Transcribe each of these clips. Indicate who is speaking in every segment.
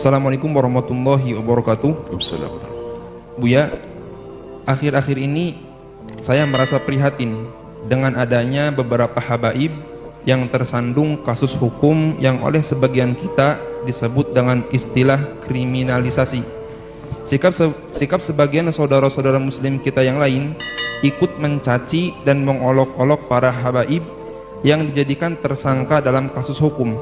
Speaker 1: Assalamualaikum warahmatullahi wabarakatuh.
Speaker 2: Assalamualaikum.
Speaker 1: Buya, akhir-akhir ini saya merasa prihatin dengan adanya beberapa habaib yang tersandung kasus hukum yang oleh sebagian kita disebut dengan istilah kriminalisasi. Sikap sebagian saudara-saudara muslim kita yang lain ikut mencaci dan mengolok-olok para habaib yang dijadikan tersangka dalam kasus hukum.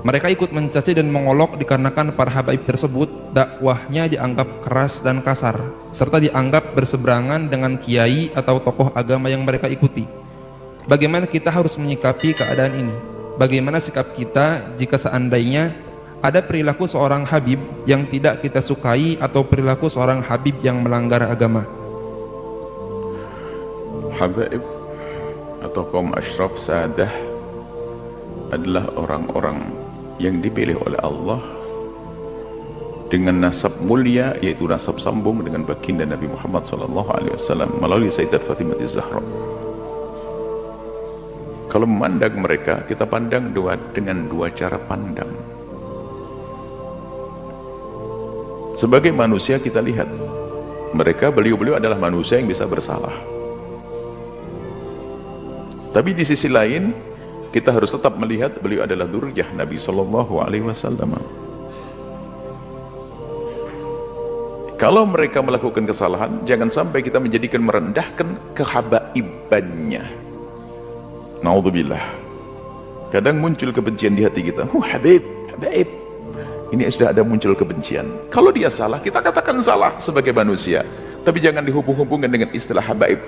Speaker 1: Mereka ikut mencaci dan mengolok dikarenakan para habaib tersebut dakwahnya dianggap keras dan kasar, serta dianggap berseberangan dengan kiai atau tokoh agama yang mereka ikuti. Bagaimana kita harus menyikapi keadaan ini? Bagaimana sikap kita jika seandainya ada perilaku seorang habib yang tidak kita sukai atau perilaku seorang habib yang melanggar agama?
Speaker 2: Habaib atau kaum asyraf saadah adalah orang-orang yang dipilih oleh Allah dengan nasab mulia, yaitu nasab sambung dengan baginda Nabi Muhammad SAW melalui Sayyidat Fatimah Zahra. Kalau memandang mereka, kita pandang dengan dua cara pandang. Sebagai manusia kita lihat mereka, beliau-beliau adalah manusia yang bisa bersalah. Tapi di sisi lain kita harus tetap melihat beliau adalah dzurriyyah Nabi SAW. Kalau mereka melakukan kesalahan, jangan sampai kita menjadikan merendahkan kehabaibannya. Naudzubillah. Kadang muncul kebencian di hati kita. Habib. Ini sudah ada muncul kebencian. Kalau dia salah, kita katakan salah sebagai manusia. Tapi jangan dihubung-hubungkan dengan istilah habaib.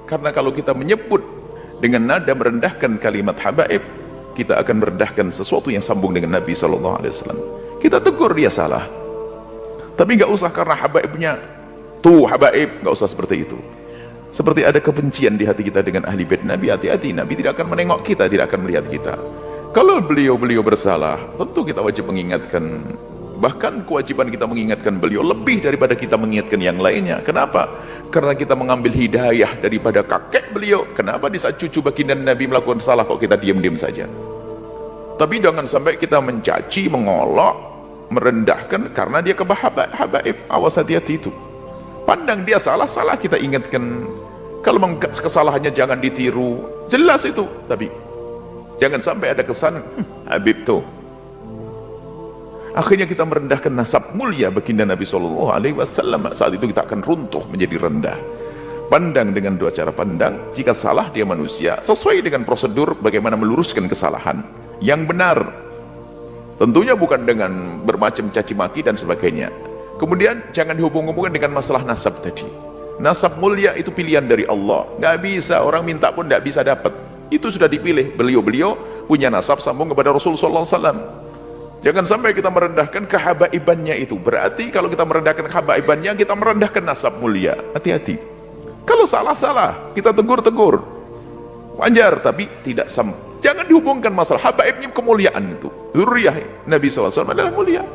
Speaker 2: Karena kalau kita menyebut dengan nada merendahkan kalimat habaib, kita akan merendahkan sesuatu yang sambung dengan Nabi SAW. Kita tegur dia salah, tapi nggak usah karena habaibnya tuh habaib, nggak usah seperti itu. Seperti ada kebencian di hati kita dengan ahli bait Nabi, hati-hati, Nabi tidak akan menengok kita, tidak akan melihat kita. Kalau beliau bersalah, tentu kita wajib mengingatkan. Bahkan kewajiban kita mengingatkan beliau lebih daripada kita mengingatkan yang lainnya. Kenapa? Karena kita mengambil hidayah daripada kakek beliau. Kenapa di saat cucu baginda Nabi melakukan salah kok kita diam-diam saja? Tapi jangan sampai kita mencaci, mengolok, merendahkan karena dia habaib. Awas, hati-hati itu. Pandang dia salah kita ingatkan. Kalau kesalahannya jangan ditiru, jelas itu. Tapi jangan sampai ada kesan habib tuh. Akhirnya kita merendahkan nasab mulia baginda Nabi SAW. Saat itu kita akan runtuh menjadi rendah. Pandang dengan dua cara pandang. Jika salah dia manusia, sesuai dengan prosedur bagaimana meluruskan kesalahan yang benar. Tentunya bukan dengan bermacam caci maki dan sebagainya. Kemudian jangan dihubung-hubungkan dengan masalah nasab tadi. Nasab mulia itu pilihan dari Allah. Gak bisa, orang minta pun gak bisa dapat. Itu sudah dipilih. Beliau punya nasab sambung kepada Rasulullah SAW. Jangan sampai kita merendahkan kehabaibannya itu. Berarti kalau kita merendahkan kehabaibannya, kita merendahkan nasab mulia. Hati-hati. Kalau salah, kita tegur. Wajar, tapi tidak sama. Jangan dihubungkan masalah habaibnya kemuliaan itu. Dzurriyyah Nabi SAW adalah mulia.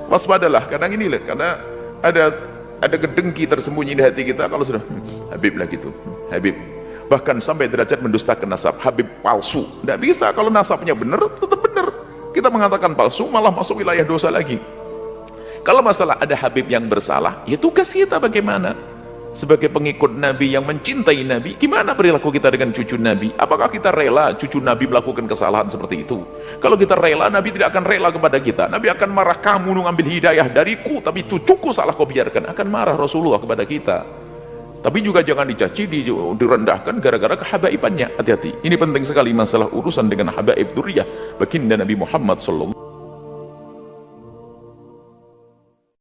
Speaker 2: Waspadalah, kadang inilah, karena ada kedengki tersembunyi di hati kita. Kalau sudah habib lah gitu, habib. Bahkan sampai derajat mendustakan nasab, habib palsu. Tidak bisa, kalau nasabnya benar, tetap benar. Kita mengatakan palsu, malah masuk wilayah dosa lagi. Kalau masalah ada habib yang bersalah, ya tugas kita bagaimana? Sebagai pengikut Nabi yang mencintai Nabi, gimana perilaku kita dengan cucu Nabi? Apakah kita rela cucu Nabi melakukan kesalahan seperti itu? Kalau kita rela, Nabi tidak akan rela kepada kita. Nabi akan marah, kamu ngambil hidayah dariku, tapi cucuku salah kau biarkan. Akan marah Rasulullah kepada kita. Tapi juga jangan dicaci, direndahkan gara-gara kehabaibannya. Hati-hati. Ini penting sekali masalah urusan dengan habaib dzurriyyah baginda Nabi Muhammad SAW.